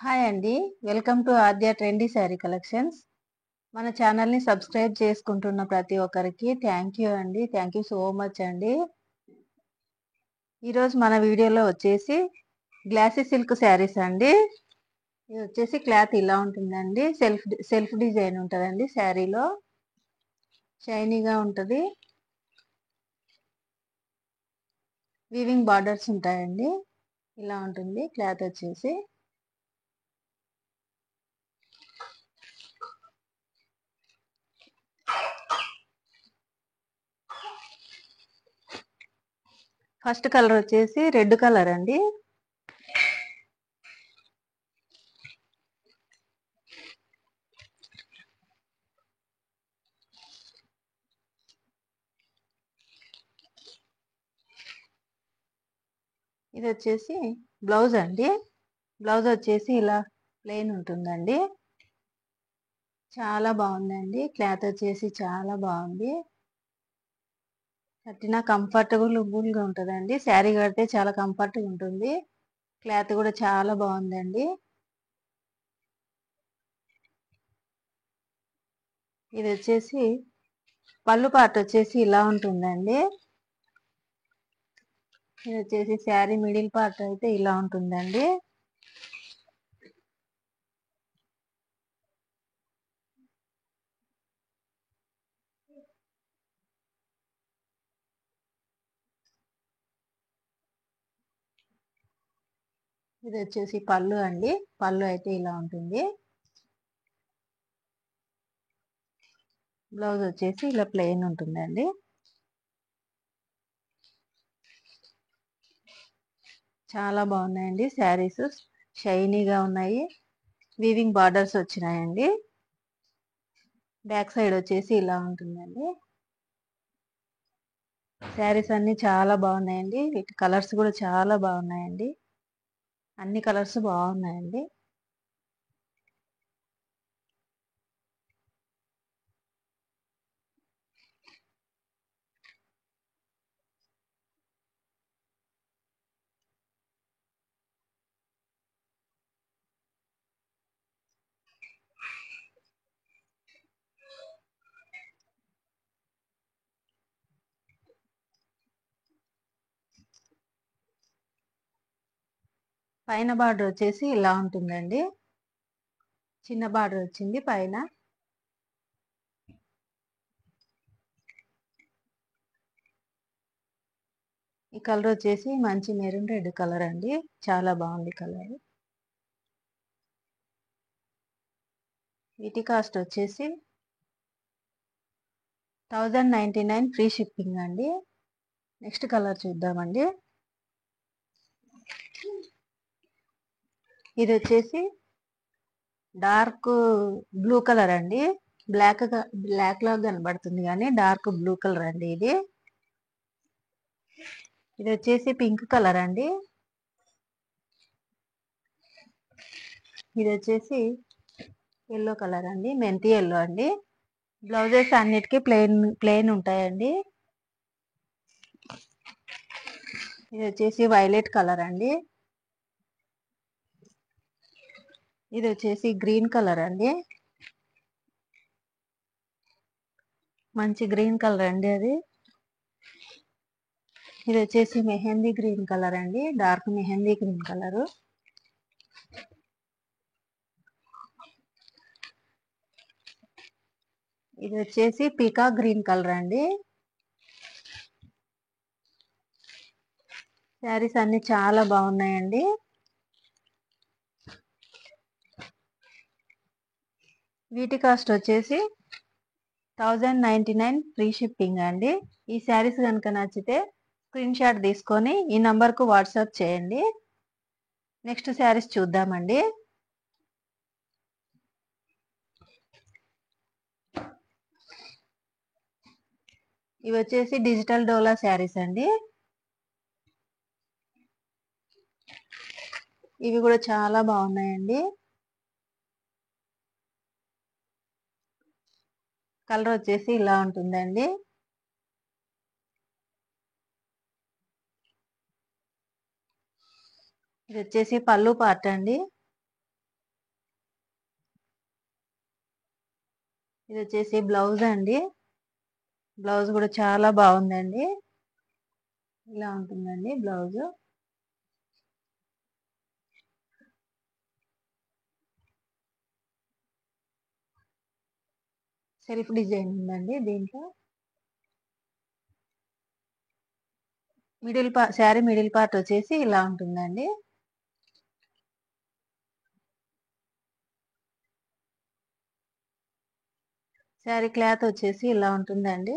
Hi అండి. Welcome to Aadya trendy sari collections. మన ఛానల్‌ని సబ్స్క్రైబ్ చేసుకుంటున్న ప్రతి ఒక్కరికి థ్యాంక్ యూ అండి. థ్యాంక్ యూ సో మచ్ అండి. ఈరోజు మన వీడియోలో వచ్చేసి గ్లాసీ సిల్క్ శారీస్ అండి. ఇది వచ్చేసి క్లాత్ ఇలా ఉంటుందండి. సెల్ఫ్ డిజైన్ ఉంటుందండి శారీలో. షైనీగా ఉంటుంది. వీవింగ్ బార్డర్స్ ఉంటాయండి. ఇలా ఉంటుంది క్లాత్ వచ్చేసి. ఫస్ట్ కలర్ వచ్చేసి రెడ్ కలర్ అండి. ఇది వచ్చేసి బ్లౌజ్ అండి. బ్లౌజ్ వచ్చేసి ఇలా ప్లెయిన్ ఉంటుందండి. చాలా బాగుందండి. క్లాత్ వచ్చేసి చాలా బాగుంది. కట్టినా కంఫర్టబుల్గా ఉంటుందండి. శారీ కడితే చాలా కంఫర్ట్గా ఉంటుంది. క్లాత్ కూడా చాలా బాగుందండి. ఇది వచ్చేసి పళ్ళు పార్ట్ వచ్చేసి ఇలా ఉంటుందండి. ఇది వచ్చేసి శారీ మిడిల్ పార్ట్ అయితే ఇలా ఉంటుందండి. ఇది వచ్చేసి పళ్ళు అండి. పళ్ళు అయితే ఇలా ఉంటుంది. బ్లౌజ్ వచ్చేసి ఇలా ప్లెయిన్ ఉంటుందండి. చాలా బాగున్నాయండి శారీస్. షైనీగా ఉన్నాయి. వీవింగ్ బార్డర్స్ వచ్చినాయండి. బ్యాక్ సైడ్ వచ్చేసి ఇలా ఉంటుందండి. శారీస్ అన్ని చాలా బాగున్నాయండి. వీటి కలర్స్ కూడా చాలా బాగున్నాయండి. అన్ని కలర్స్ బాగున్నాయండి. పైన బార్డర్ వచ్చేసి ఇలా ఉంటుందండి. చిన్న బార్డర్ వచ్చింది పైన. ఈ కలర్ వచ్చేసి మంచి మెరూన్ రెడ్ కలర్ అండి. చాలా బాగుంది కలర్. వీటి కాస్ట్ వచ్చేసి 1099 ఫ్రీ షిప్పింగ్ అండి. నెక్స్ట్ కలర్ చూద్దామండి. ఇది వచ్చేసి డార్క్ బ్లూ కలర్ అండి. బ్లాక్ లాగా కనబడుతుంది కానీ డార్క్ బ్లూ కలర్ అండి ఇది. ఇది వచ్చేసి పింక్ కలర్ అండి. ఇది వచ్చేసి ఎల్లో కలర్ అండి. మెంతి ఎల్లో అండి. బ్లౌజెస్ అన్నిటికీ ప్లెయిన్ ఉంటాయండి. ఇది వచ్చేసి వైలెట్ కలర్ అండి. ఇది వచ్చేసి గ్రీన్ కలర్ అండి. మంచి గ్రీన్ కలర్ అండి అది. ఇది వచ్చేసి మెహందీ గ్రీన్ కలర్ అండి. Dark mehndi green colour. ఇది వచ్చేసి పీకా గ్రీన్ కలర్ అండి. శారీస్ అన్ని చాలా బాగున్నాయండి. వీటి కాస్ట్ వచ్చేసి 1099 ఫ్రీ షిప్పింగ్ అండి. ఈ శారీస్ కనుక నచ్చితే స్క్రీన్ షాట్ తీసుకొని ఈ నంబర్కు వాట్సాప్ చేయండి. నెక్స్ట్ శారీస్ చూద్దామండి. ఇవి వచ్చేసి డిజిటల్ డోలా శారీస్ అండి. ఇవి కూడా చాలా బాగున్నాయండి. కలర్ వచ్చేసి ఇలా ఉంటుందండి. ఇది వచ్చేసి పళ్ళు పార్ట్ అండి. ఇది వచ్చేసి బ్లౌజ్ అండి. బ్లౌజ్ కూడా చాలా బాగుందండి. ఇలా ఉంటుందండి బ్లౌజ్. సెల్ఫ్ డిజైన్ ఉందండి దీంట్లో. శారీ మిడిల్ పార్ట్ వచ్చేసి ఇలా ఉంటుందండి. శారీ క్లాత్ వచ్చేసి ఇలా ఉంటుందండి.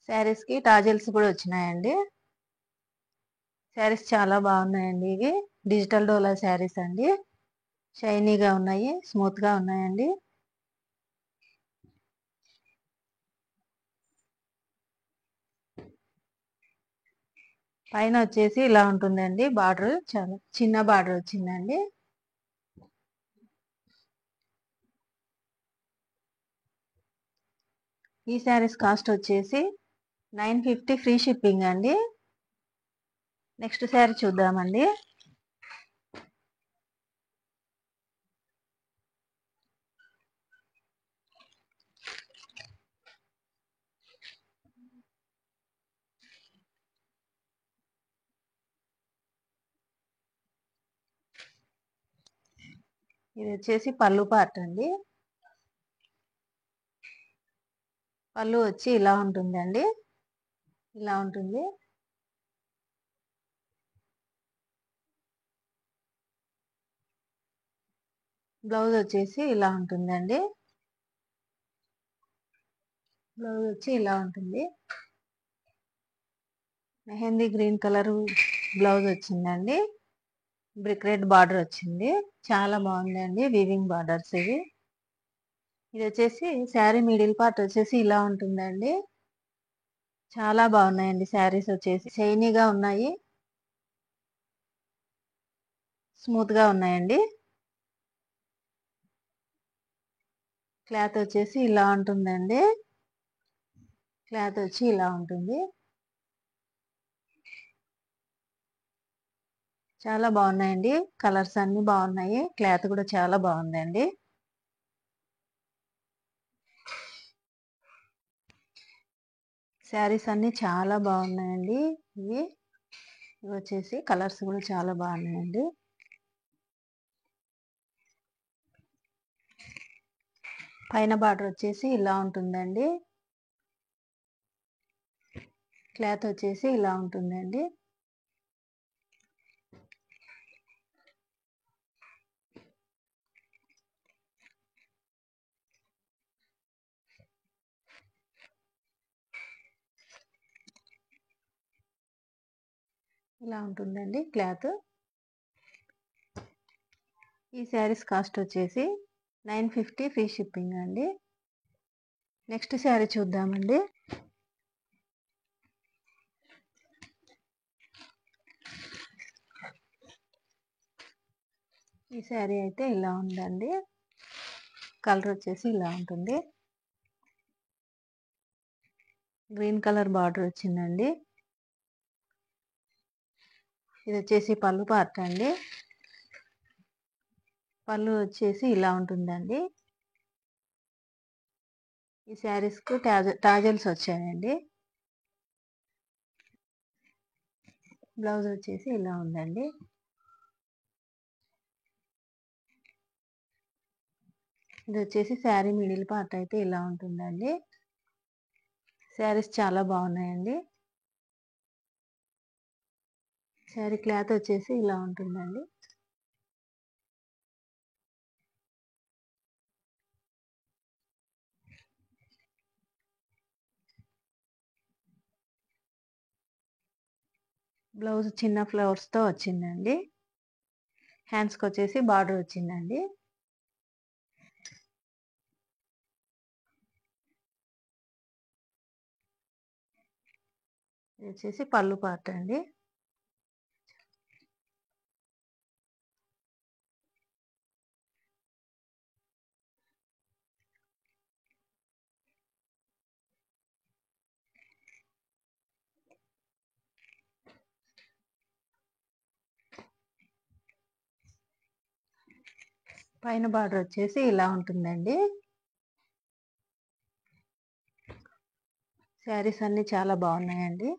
శారీస్ కి టాజిల్స్ కూడా వచ్చినాయండి. శారీస్ చాలా బాగున్నాయండి. ఇవి డిజిటల్ డోలా శారీస్ అండి. షైనీగా ఉన్నాయి, స్మూత్ గా ఉన్నాయండి. పైన వచ్చేసి ఇలా ఉంటుందండి. బార్డర్ చాలా చిన్న బార్డర్ వచ్చిందండి. ఈ శారీస్ కాస్ట్ వచ్చేసి 950 ఫ్రీ షిప్పింగ్ అండి. నెక్స్ట్ శారీ చూద్దామండి. ఇది వచ్చేసి పళ్ళు పార్ట్ అండి. పళ్ళు వచ్చి ఇలా ఉంటుందండి. ఇలా ఉంటుంది. బ్లౌజ్ వచ్చేసి ఇలా ఉంటుందండి. బ్లౌజ్ వచ్చి ఇలా ఉంటుంది. మెహందీ గ్రీన్ కలర్ బ్లౌజ్ వచ్చిందండి. బ్రిక్ రెడ్ బార్డర్ వచ్చింది. చాలా బాగుందండి వీవింగ్ బార్డర్స్ ఇవి. ఇది వచ్చేసి శారీ మిడిల్ పార్ట్ వచ్చేసి ఇలా ఉంటుందండి. చాలా బాగున్నాయండి శారీస్ వచ్చేసి షైనీగా ఉన్నాయి, స్మూత్ గా ఉన్నాయండి. క్లాత్ వచ్చేసి ఇలా ఉంటుందండి. క్లాత్ వచ్చి ఇలా ఉంటుంది. చాలా బాగున్నాయండి. కలర్స్ అన్ని బాగున్నాయి. క్లాత్ కూడా చాలా బాగుందండి. శారీస్ అన్ని చాలా బాగున్నాయండి. ఇవి వచ్చేసి కలర్స్ కూడా చాలా బాగున్నాయండి. పైన బార్డర్ వచ్చేసి ఇలా ఉంటుందండి. క్లాత్ వచ్చేసి ఇలా ఉంటుందండి. ఇలా ఉంటుందండి క్లాత్. ఈ శారీస్ కాస్ట్ వచ్చేసి 950 ఫ్రీ షిప్పింగ్ అండి. నెక్స్ట్ శారీ చూద్దామండి. ఈ శారీ అయితే ఇలా ఉందండి. కలర్ వచ్చేసి ఇలా ఉంటుంది. గ్రీన్ కలర్ బార్డర్ వచ్చిందండి. ఇది వచ్చేసి పళ్ళు పార్ట్ అండి. పళ్ళు వచ్చేసి ఇలా ఉంటుందండి. ఈ శారీస్ కు టాజల్స్ వచ్చాయండి. బ్లౌజ్ వచ్చేసి ఇలా ఉందండి. ఇది వచ్చేసి శారీ మిడిల్ పార్ట్ అయితే ఇలా ఉంటుందండి. శారీస్ చాలా బాగున్నాయండి. శారీ క్లాత్ వచ్చేసి ఇలా ఉంటుందండి. బ్లౌజ్ చిన్న ఫ్లవర్స్ తో వచ్చిందండి. హ్యాండ్స్ కి వచ్చేసి బార్డర్ వచ్చిందండి. ఇది వచ్చేసి పళ్ళు పార్ట్ అండి. పైన బార్డర్ వచ్చేసి ఇలా ఉంటుందండి. శారీస్ అన్ని చాలా బాగున్నాయండి.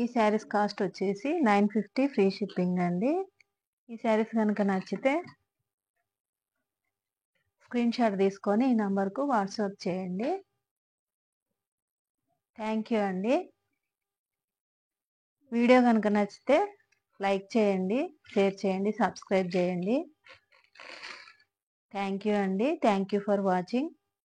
ఈ శారీస్ కాస్ట్ వచ్చేసి 950 ఫ్రీ షిప్పింగ్ అండి. ఈ శారీస్ కనుక నచ్చితే స్క్రీన్ షాట్ తీసుకొని ఈ నంబర్కు వాట్సాప్ చేయండి. థ్యాంక్ యూ అండి. వీడియో కనుక నచ్చితే లైక్ చేయండి, షేర్ చేయండి, సబ్స్క్రైబ్ చేయండి. థ్యాంక్ యూ అండి. Thank you for watching.